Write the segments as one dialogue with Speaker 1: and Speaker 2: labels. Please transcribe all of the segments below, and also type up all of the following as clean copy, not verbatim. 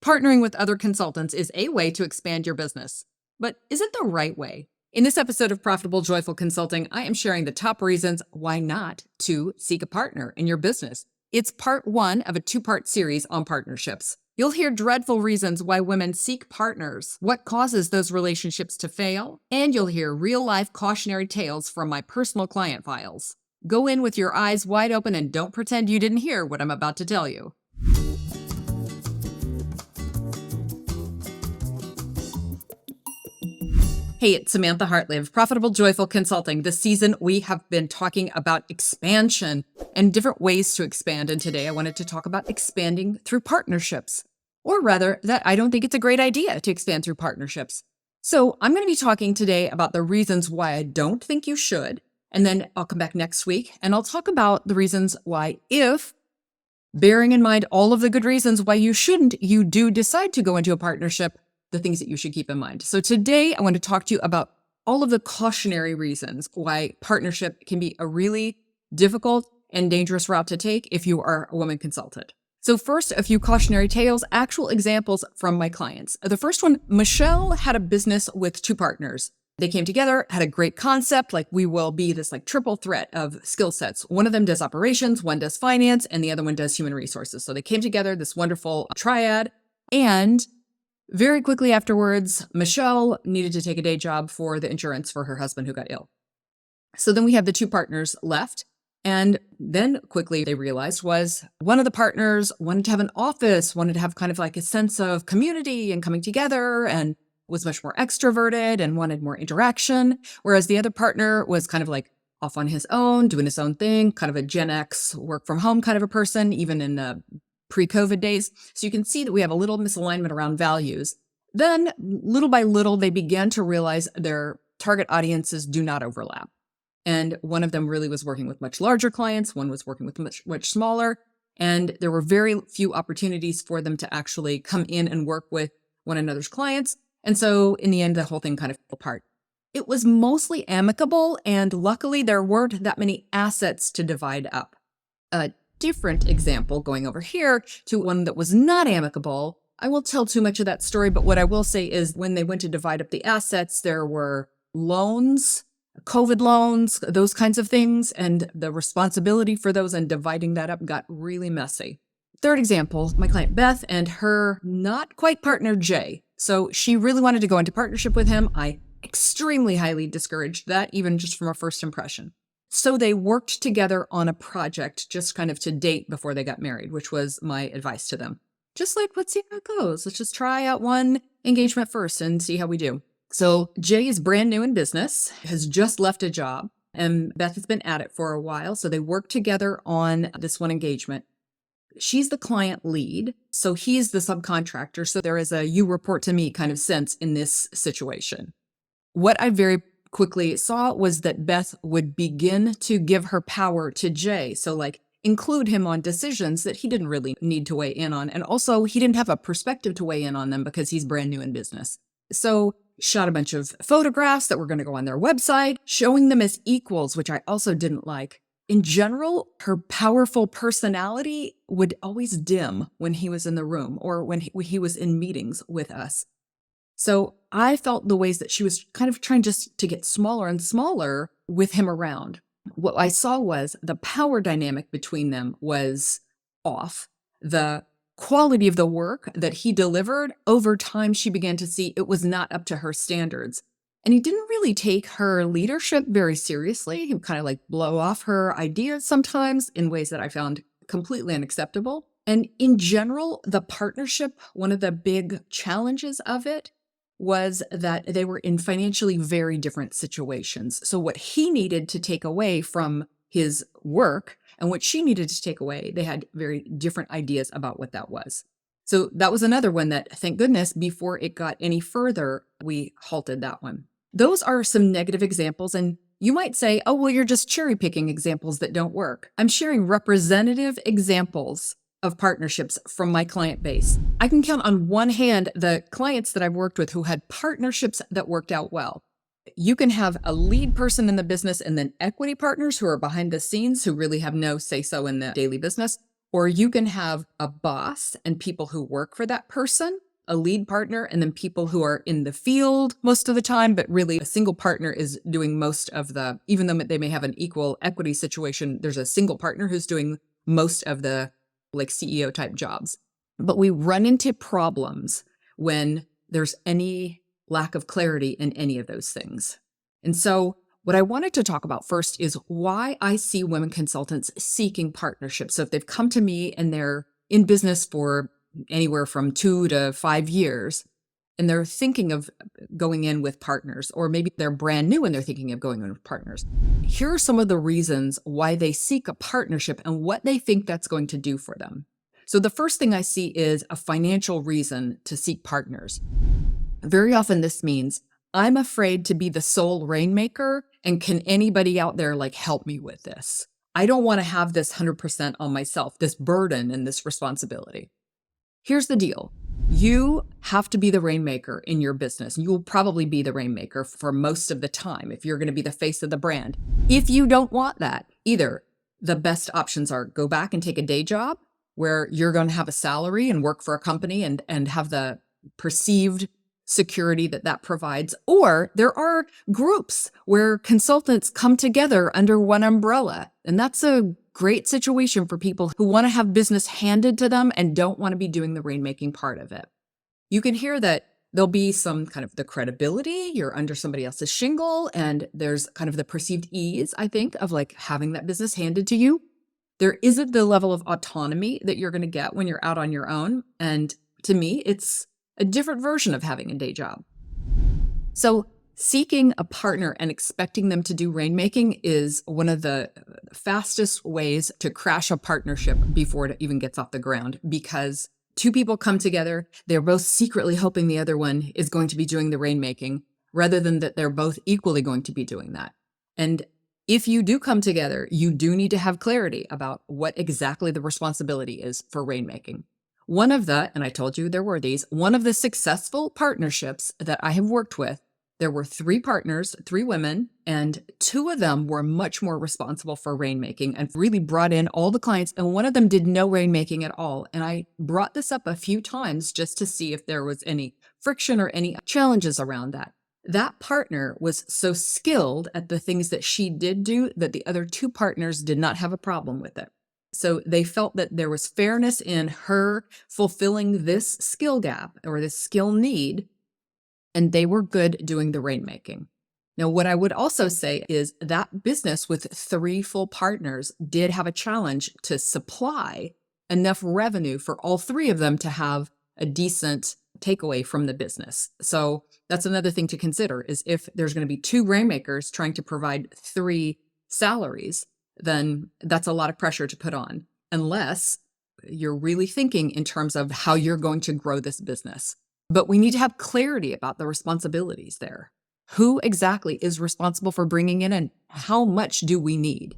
Speaker 1: Partnering with other consultants is a way to expand your business, but is it the right way? In this episode of Profitable Joyful Consulting, I am sharing the top reasons why not to seek a partner in your business. It's part one of a two-part series on partnerships. You'll hear dreadful reasons why women seek partners, what causes those relationships to fail, and you'll hear real-life cautionary tales from my personal client files. Go in with your eyes wide open and don't pretend you didn't hear what I'm about to tell you. Hey, it's Samantha Hartley of Profitable Joyful Consulting. This season, we have been talking about expansion and different ways to expand. And today I wanted to talk about expanding through partnerships, or rather that I don't think it's a great idea to expand through partnerships. So I'm going to be talking today about the reasons why I don't think you should. And then I'll come back next week and I'll talk about the reasons why, if bearing in mind all of the good reasons why you shouldn't, you do decide to go into a partnership, the things that you should keep in mind. So today I want to talk to you about all of the cautionary reasons why partnership can be a really difficult and dangerous route to take if you are a woman consultant. So first, a few cautionary tales, actual examples from my clients. The first one, Michelle had a business with two partners. They came together, had a great concept, like we will be this like triple threat of skill sets. One of them does operations, one does finance, and the other one does human resources. So they came together, this wonderful triad, and very quickly afterwards, Michelle needed to take a day job for the insurance for her husband who got ill. So then we have the two partners left. And then quickly they realized was one of the partners wanted to have an office, wanted to have kind of like a sense of community and coming together, and was much more extroverted and wanted more interaction. Whereas the other partner was kind of like off on his own, doing his own thing, kind of a Gen X work from home kind of a person, even in the pre-COVID days. So you can see that we have a little misalignment around values. Then little by little, they began to realize their target audiences do not overlap. And one of them really was working with much larger clients. One was working with much smaller. And there were very few opportunities for them to actually come in and work with one another's clients. And so in the end, the whole thing kind of fell apart. It was mostly amicable. And luckily, there weren't that many assets to divide up. Different example going over here to one that was not amicable. I won't tell too much of that story, but what I will say is when they went to divide up the assets, there were loans, COVID loans, those kinds of things, and the responsibility for those and dividing that up got really messy. Third example, my client Beth and her not quite partner Jay. So she really wanted to go into partnership with him. I extremely highly discouraged that, even just from a first impression. So they worked together on a project just kind of to date before they got married, which was my advice to them. Just like, let's see how it goes. Let's just try out one engagement first and see how we do. So Jay is brand new in business, has just left a job, and Beth has been at it for a while. So they worked together on this one engagement. She's the client lead, so he's the subcontractor. So there is a you report to me kind of sense in this situation. What I very quickly saw was that Beth would begin to give her power to Jay. So like include him on decisions that he didn't really need to weigh in on. And also he didn't have a perspective to weigh in on them because he's brand new in business. So shot a bunch of photographs that were going to go on their website, showing them as equals, which I also didn't like. In general, her powerful personality would always dim when he was in the room or when he was in meetings with us. So I felt the ways that she was kind of trying just to get smaller and smaller with him around. What I saw was the power dynamic between them was off. The quality of the work that he delivered, over time, she began to see it was not up to her standards. And he didn't really take her leadership very seriously. He would kind of like blow off her ideas sometimes in ways that I found completely unacceptable. And in general, the partnership, one of the big challenges of it was that they were in financially very different situations. So what he needed to take away from his work and what she needed to take away, they had very different ideas about what that was. So that was another one that, thank goodness, before it got any further, we halted that one. Those are some negative examples. And you might say, oh, well, you're just cherry picking examples that don't work. I'm sharing representative examples of partnerships from my client base. I can count on one hand the clients that I've worked with who had partnerships that worked out well. You can have a lead person in the business and then equity partners who are behind the scenes who really have no say-so in the daily business. Or you can have a boss and people who work for that person, a lead partner, and then people who are in the field most of the time, but really a single partner is doing most of the, even though they may have an equal equity situation, there's a single partner who's doing most of the like CEO type jobs. But we run into problems when there's any lack of clarity in any of those things. And so what I wanted to talk about first is why I see women consultants seeking partnerships. So if they've come to me and they're in business for anywhere from 2 to 5 years, and they're thinking of going in with partners, or maybe they're brand new and they're thinking of going in with partners. Here are some of the reasons why they seek a partnership and what they think that's going to do for them. So the first thing I see is a financial reason to seek partners. Very often this means I'm afraid to be the sole rainmaker, and can anybody out there like help me with this? I don't want to have this 100% on myself, this burden and this responsibility. Here's the deal. You have to be the rainmaker in your business. You will probably be the rainmaker for most of the time if you're going to be the face of the brand. If you don't want that, either the best options are go back and take a day job where you're going to have a salary and work for a company and have the perceived security that provides, or there are groups where consultants come together under one umbrella. And that's a great situation for people who want to have business handed to them and don't want to be doing the rainmaking part of it. You can hear that there'll be some kind of the credibility, you're under somebody else's shingle, and there's kind of the perceived ease, I think, of like having that business handed to you. There isn't the level of autonomy that you're going to get when you're out on your own. And to me, it's a different version of having a day job. So seeking a partner and expecting them to do rainmaking is one of the fastest ways to crash a partnership before it even gets off the ground, because two people come together, they're both secretly hoping the other one is going to be doing the rainmaking, rather than that they're both equally going to be doing that. And if you do come together, you do need to have clarity about what exactly the responsibility is for rainmaking. One of the, and I told you there were these, one of the successful partnerships that I have worked with, there were 3 partners, 3 women, and 2 of them were much more responsible for rainmaking and really brought in all the clients. And one of them did no rainmaking at all. And I brought this up a few times just to see if there was any friction or any challenges around that. That partner was so skilled at the things that she did do that the other 2 partners did not have a problem with it. So they felt that there was fairness in her fulfilling this skill gap or this skill need, and they were good doing the rainmaking. Now, what I would also say is that business with 3 full partners did have a challenge to supply enough revenue for all 3 of them to have a decent takeaway from the business. So that's another thing to consider, is if there's going to be 2 rainmakers trying to provide 3 salaries, then that's a lot of pressure to put on, unless you're really thinking in terms of how you're going to grow this business. But we need to have clarity about the responsibilities there. Who exactly is responsible for bringing in and how much do we need?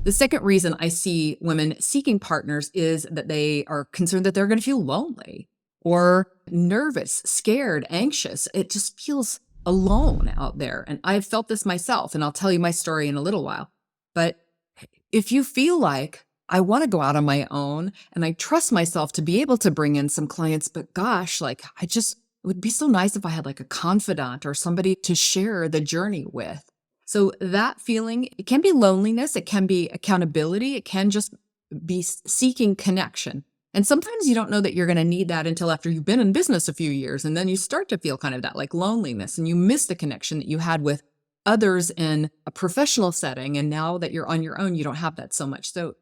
Speaker 1: The second reason I see women seeking partners is that they are concerned that they're going to feel lonely or nervous, scared, anxious. It just feels alone out there. And I've felt this myself, and I'll tell you my story in a little while. But if you feel like I want to go out on my own and I trust myself to be able to bring in some clients, but gosh, like it would be so nice if I had like a confidant or somebody to share the journey with. So that feeling, it can be loneliness, it can be accountability, it can just be seeking connection. And sometimes you don't know that you're going to need that until after you've been in business a few years. And then you start to feel kind of that like loneliness, and you miss the connection that you had with others in a professional setting. And now that you're on your own, you don't have that so much. So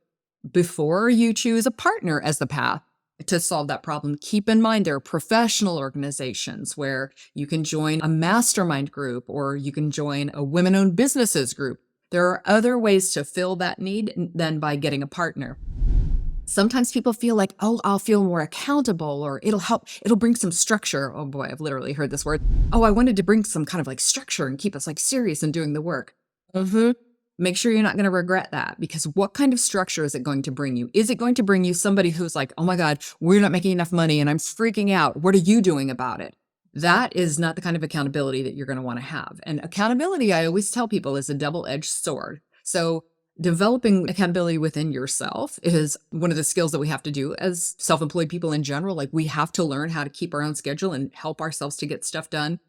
Speaker 1: before you choose a partner as the path to solve that problem, keep in mind there are professional organizations where you can join a mastermind group, or you can join a women-owned businesses group. There are other ways to fill that need than by getting a partner. Sometimes people feel like, oh, I'll feel more accountable, or it'll help, it'll bring some structure. Oh boy, I've literally heard this word. Oh, I wanted to bring some kind of like structure and keep us like serious in doing the work. Make sure you're not going to regret that, because what kind of structure is it going to bring you? Is it going to bring you somebody who's like, oh my God, we're not making enough money and I'm freaking out. What are you doing about it? That is not the kind of accountability that you're going to want to have. And accountability, I always tell people, is a double-edged sword. So developing accountability within yourself is one of the skills that we have to do as self-employed people in general. Like, we have to learn how to keep our own schedule and help ourselves to get stuff done.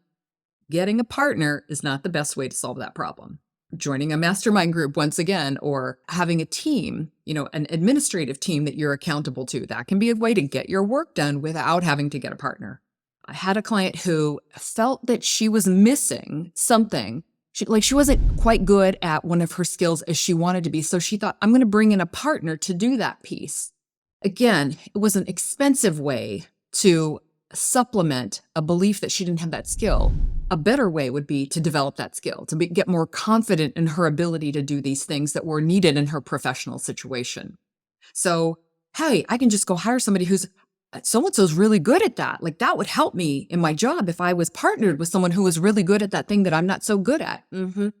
Speaker 1: Getting a partner is not the best way to solve that problem. Joining a mastermind group once again, or having a team, an administrative team that you're accountable to, that can be a way to get your work done without having to get a partner. I had a client who felt that she was missing something. She wasn't quite good at one of her skills as she wanted to be. So she thought, I'm going to bring in a partner to do that piece. Again, it was an expensive way to supplement a belief that she didn't have that skill. A better way would be to develop that skill, to get more confident in her ability to do these things that were needed in her professional situation. So, hey, I can just go hire somebody who's so-and-so's really good at that. Like, that would help me in my job if I was partnered with someone who was really good at that thing that I'm not so good at. Do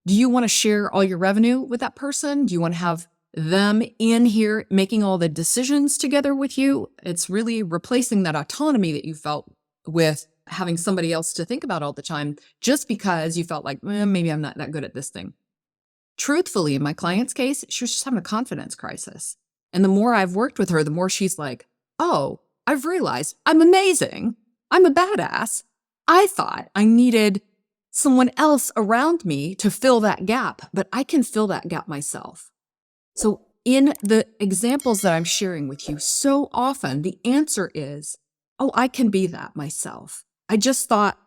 Speaker 1: you want to share all your revenue with that person? Do you want to have them in here making all the decisions together with you? It's really replacing that autonomy that you felt with having somebody else to think about all the time, just because you felt like, maybe I'm not that good at this thing. Truthfully, in my client's case, she was just having a confidence crisis. And the more I've worked with her, the more she's like, oh, I've realized I'm amazing. I'm a badass. I thought I needed someone else around me to fill that gap, but I can fill that gap myself. So in the examples that I'm sharing with you, so often the answer is, oh, I can be that myself. I just thought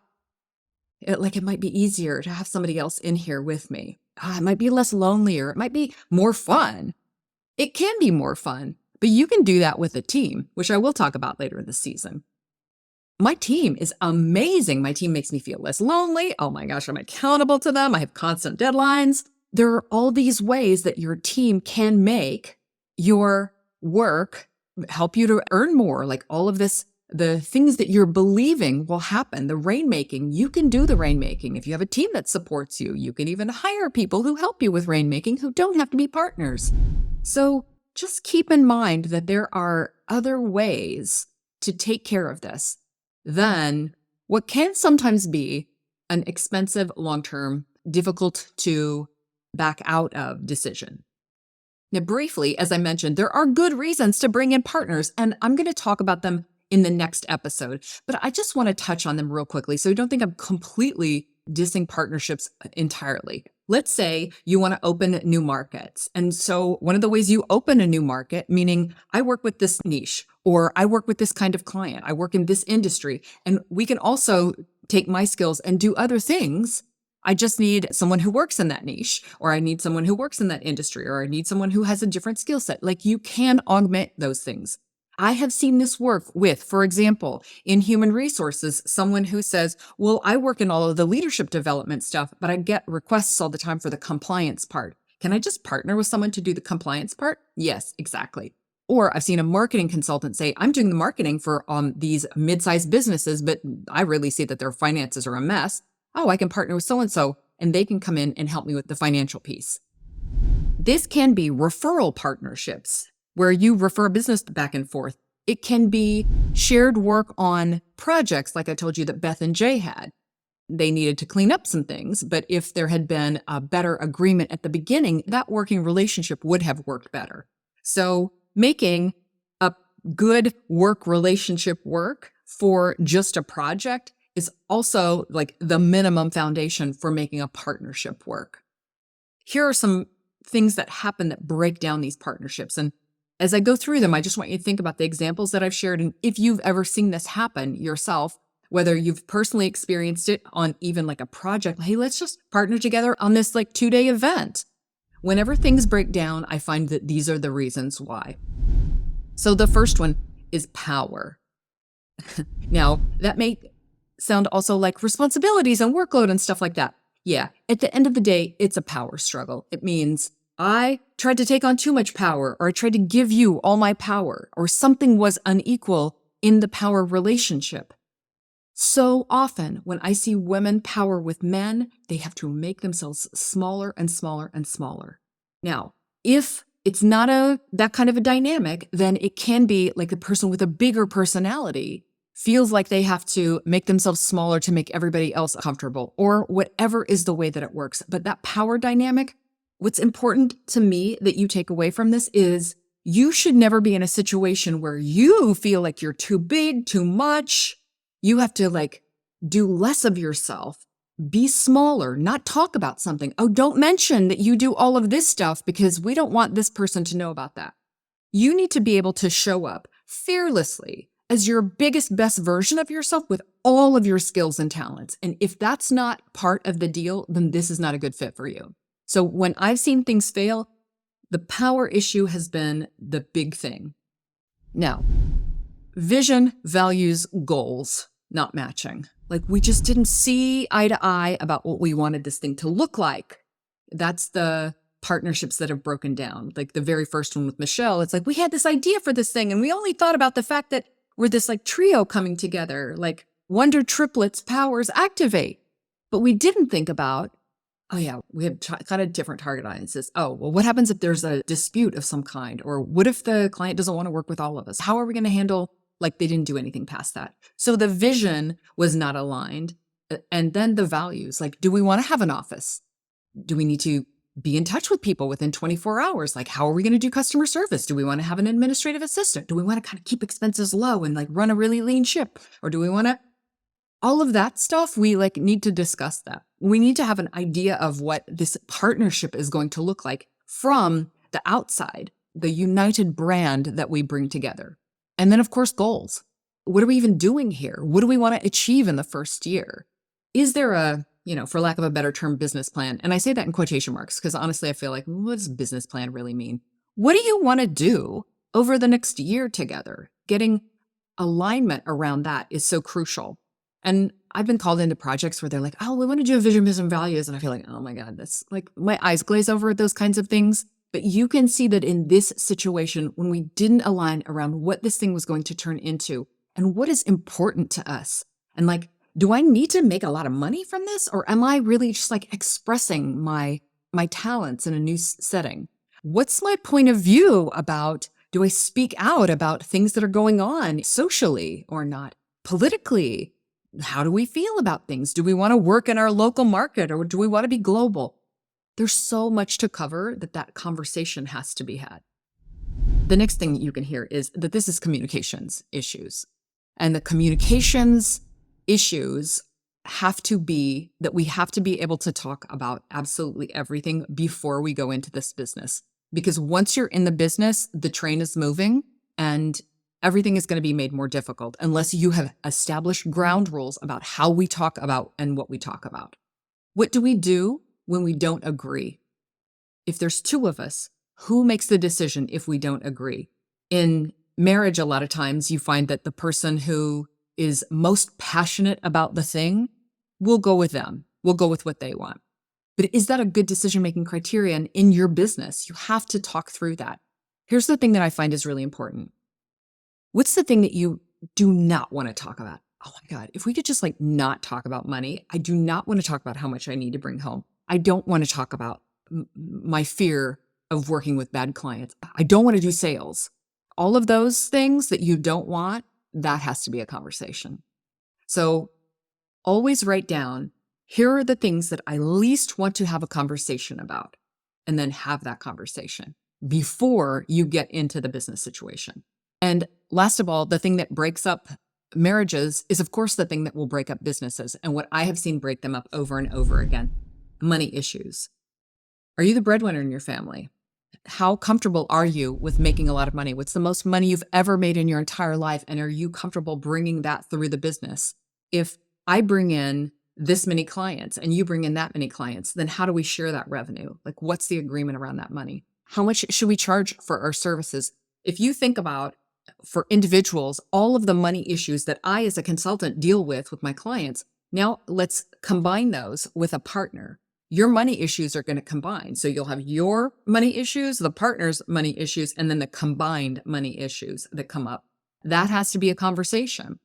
Speaker 1: it might be easier to have somebody else in here with me. It might be less lonely, or it might be more fun. It can be more fun, but you can do that with a team, which I will talk about later in the season. My team is amazing. My team makes me feel less lonely. Oh my gosh, I'm accountable to them. I have constant deadlines. There are all these ways that your team can make your work help you to earn more. Like, all of this, the things that you're believing will happen. The rainmaking, you can do the rainmaking. If you have a team that supports you, you can even hire people who help you with rainmaking who don't have to be partners. So just keep in mind that there are other ways to take care of this than what can sometimes be an expensive, long-term, difficult to back out of decision. Now, briefly, as I mentioned, there are good reasons to bring in partners, and I'm going to talk about them in the next episode, but I just want to touch on them real quickly so you don't think I'm completely dissing partnerships entirely. Let's say you want to open new markets. And so one of the ways you open a new market, meaning I work with this niche, or I work with this kind of client, I work in this industry, and we can also take my skills and do other things. I just need someone who works in that niche, or I need someone who works in that industry, or I need someone who has a different skill set. Like, you can augment those things. I have seen this work with, for example, in human resources, someone who says, well, I work in all of the leadership development stuff, but I get requests all the time for the compliance part. Can I just partner with someone to do the compliance part? Yes, exactly. Or I've seen a marketing consultant say, I'm doing the marketing for these mid-sized businesses, but I really see that their finances are a mess. Oh, I can partner with so-and-so, and they can come in and help me with the financial piece. This can be referral partnerships, where you refer a business back and forth. It can be shared work on projects, like I told you that Beth and Jay had. They needed to clean up some things, but if there had been a better agreement at the beginning, that working relationship would have worked better. So making a good work relationship work for just a project is also like the minimum foundation for making a partnership work. Here are some things that happen that break down these partnerships. And as I go through them, I just want you to think about the examples that I've shared. And if you've ever seen this happen yourself, whether you've personally experienced it on even like a project, hey, let's just partner together on this like 2-day event. Whenever things break down, I find that these are the reasons why. So the first one is power. Now, that may sound also like responsibilities and workload and stuff like that. Yeah, at the end of the day, it's a power struggle. It means I tried to take on too much power, or I tried to give you all my power, or something was unequal in the power relationship. So often when I see women power with men, they have to make themselves smaller and smaller and smaller. Now, if it's not that kind of a dynamic, then it can be like the person with a bigger personality feels like they have to make themselves smaller to make everybody else comfortable, or whatever is the way that it works. But that power dynamic What's important to me that you take away from this is you should never be in a situation where you feel like you're too big, too much. You have to like do less of yourself, be smaller, not talk about something. Oh, don't mention that you do all of this stuff because we don't want this person to know about that. You need to be able to show up fearlessly as your biggest, best version of yourself with all of your skills and talents. And if that's not part of the deal, then this is not a good fit for you. So when I've seen things fail, the power issue has been the big thing. Now, vision, values, goals not matching. Like we just didn't see eye to eye about what we wanted this thing to look like. That's the partnerships that have broken down. Like the very first one with Michelle, it's like we had this idea for this thing and we only thought about the fact that we're this like trio coming together, like wonder triplets powers activate. But we didn't think about, oh yeah, we have kind of different target audiences. Oh, well, what happens if there's a dispute of some kind? Or what if the client doesn't want to work with all of us? How are we going to handle like they didn't do anything past that? So the vision was not aligned. And then the values, like, do we want to have an office? Do we need to be in touch with people within 24 hours? Like, how are we going to do customer service? Do we want to have an administrative assistant? Do we want to kind of keep expenses low and like run a really lean ship? Or do we want to, all of that stuff, we like need to discuss that. We need to have an idea of what this partnership is going to look like from the outside, the united brand that we bring together. And then of course, goals. What are we even doing here? What do we want to achieve in the first year? Is there a, for lack of a better term, business plan? And I say that in quotation marks because honestly, I feel like, what does business plan really mean? What do you want to do over the next year together? Getting alignment around that is so crucial. And I've been called into projects where they're like, oh, we want to do a vision, mission, values. And I feel like, oh my God, that's like my eyes glaze over at those kinds of things. But you can see that in this situation, when we didn't align around what this thing was going to turn into and what is important to us. And like, do I need to make a lot of money from this? Or am I really just like expressing my talents in a new setting? What's my point of view about, do I speak out about things that are going on socially or not? Politically? How do we feel about things? Do we want to work in our local market or do we want to be global? There's so much to cover that conversation has to be had. The next thing you can hear is that this is communications issues. And the communications issues have to be that we have to be able to talk about absolutely everything before we go into this business. Because once you're in the business, the train is moving and everything is going to be made more difficult unless you have established ground rules about how we talk about and what we talk about. What do we do when we don't agree? If there's two of us, who makes the decision if we don't agree? In marriage, a lot of times you find that the person who is most passionate about the thing will go with them. We'll go with what they want. But is that a good decision-making criterion in your business? You have to talk through that. Here's the thing that I find is really important. What's the thing that you do not want to talk about? Oh my God, if we could just like not talk about money. I do not want to talk about how much I need to bring home. I don't want to talk about my fear of working with bad clients. I don't want to do sales. All of those things that you don't want, that has to be a conversation. So always write down, here are the things that I least want to have a conversation about, and then have that conversation before you get into the business situation. And last of all, the thing that breaks up marriages is, of course, the thing that will break up businesses. And what I have seen break them up over and over again, money issues. Are you the breadwinner in your family? How comfortable are you with making a lot of money? What's the most money you've ever made in your entire life? And are you comfortable bringing that through the business? If I bring in this many clients and you bring in that many clients, then how do we share that revenue? Like, what's the agreement around that money? How much should we charge for our services? If you think about, for individuals, all of the money issues that I as a consultant deal with my clients, now let's combine those with a partner. Your money issues are going to combine. So you'll have your money issues, the partner's money issues, and then the combined money issues that come up. That has to be a conversation.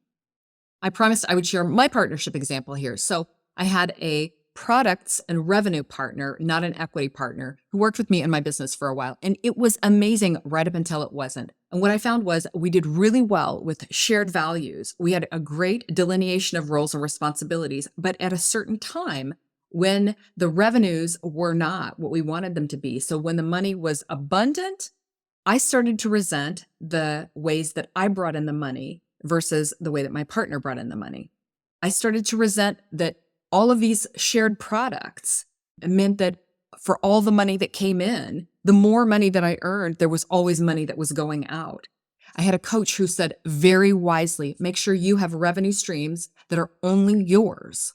Speaker 1: I promised I would share my partnership example here. So I had a products and revenue partner, not an equity partner, who worked with me in my business for a while. And it was amazing right up until it wasn't. And what I found was we did really well with shared values. We had a great delineation of roles and responsibilities. But at a certain time, when the revenues were not what we wanted them to be. So when the money was abundant, I started to resent the ways that I brought in the money versus the way that my partner brought in the money. I started to resent that all of these shared products meant that for all the money that came in, the more money that I earned, there was always money that was going out. I had a coach who said very wisely, make sure you have revenue streams that are only yours.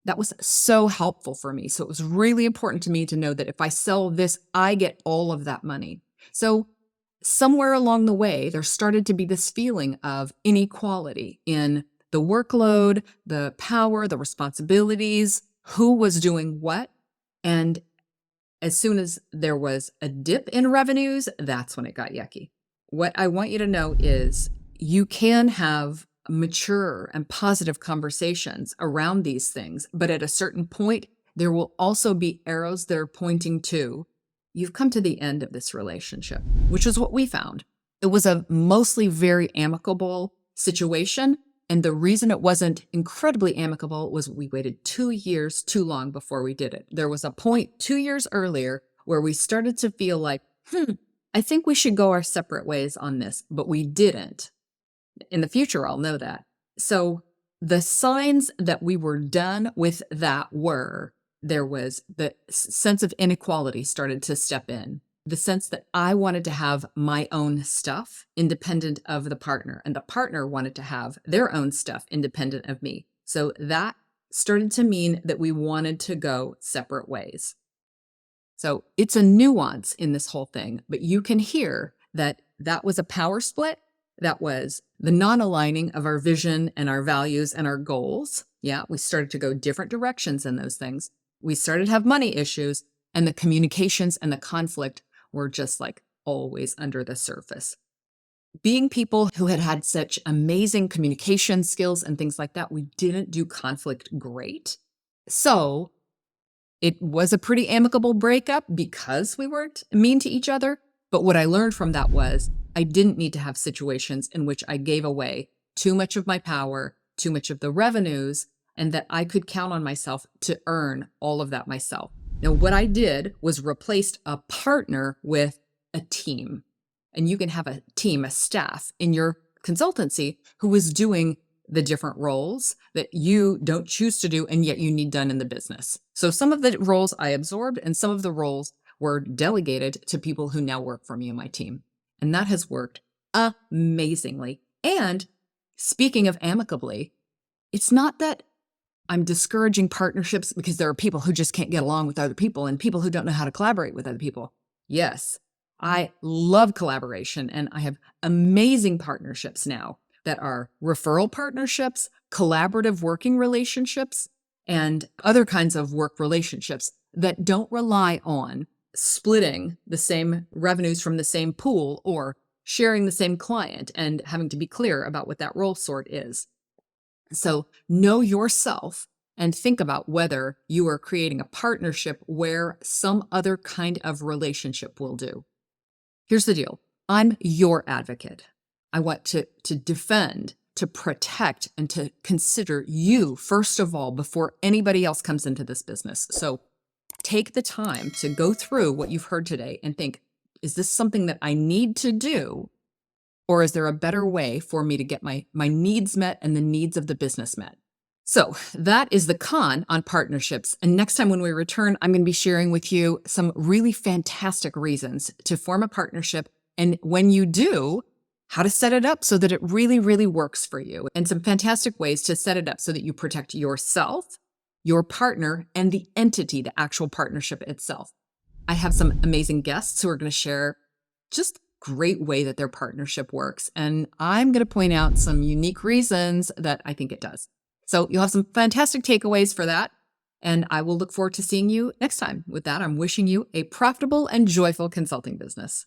Speaker 1: That was so helpful for me. So it was really important to me to know that if I sell this, I get all of that money. So somewhere along the way, there started to be this feeling of inequality in the workload, the power, the responsibilities, who was doing what. And as soon as there was a dip in revenues, that's when it got yucky. What I want you to know is you can have mature and positive conversations around these things, but at a certain point, there will also be arrows that are pointing to you've come to the end of this relationship, which is what we found. It was a mostly very amicable situation. And the reason it wasn't incredibly amicable was we waited 2 years too long before we did it. There was a point 2 years earlier where we started to feel like, I think we should go our separate ways on this, but we didn't. In the future, I'll know that. So the signs that we were done with that were there was the sense of inequality started to step in. The sense that I wanted to have my own stuff independent of the partner, and the partner wanted to have their own stuff independent of me. So that started to mean that we wanted to go separate ways. So it's a nuance in this whole thing, but you can hear that that was a power split. That was the non-aligning of our vision and our values and our goals. Yeah, we started to go different directions in those things. We started to have money issues, and the communications and the conflict were just like always under the surface. Being people who had had such amazing communication skills and things like that, we didn't do conflict great. So it was a pretty amicable breakup because we weren't mean to each other. But what I learned from that was I didn't need to have situations in which I gave away too much of my power, too much of the revenues, and that I could count on myself to earn all of that myself. Now, what I did was replaced a partner with a team. And you can have a team, a staff in your consultancy who is doing the different roles that you don't choose to do and yet you need done in the business. So some of the roles I absorbed and some of the roles were delegated to people who now work for me and my team. And that has worked amazingly. And speaking of amicably, it's not that I'm discouraging partnerships because there are people who just can't get along with other people and people who don't know how to collaborate with other people. Yes, I love collaboration and I have amazing partnerships now that are referral partnerships, collaborative working relationships, and other kinds of work relationships that don't rely on splitting the same revenues from the same pool or sharing the same client and having to be clear about what that role sort is. So know yourself and think about whether you are creating a partnership where some other kind of relationship will do. Here's the deal. I'm your advocate. I want to defend, to protect, and to consider you first of all before anybody else comes into this business. So take the time to go through what you've heard today and think, is this something that I need to do? Or is there a better way for me to get my needs met and the needs of the business met? So that is the con on partnerships. And next time when we return, I'm going to be sharing with you some really fantastic reasons to form a partnership. And when you do, how to set it up so that it really, really works for you. And some fantastic ways to set it up so that you protect yourself, your partner, and the entity, the actual partnership itself. I have some amazing guests who are going to share just great way that their partnership works. And I'm going to point out some unique reasons that I think it does. So you'll have some fantastic takeaways for that. And I will look forward to seeing you next time. With that, I'm wishing you a profitable and joyful consulting business.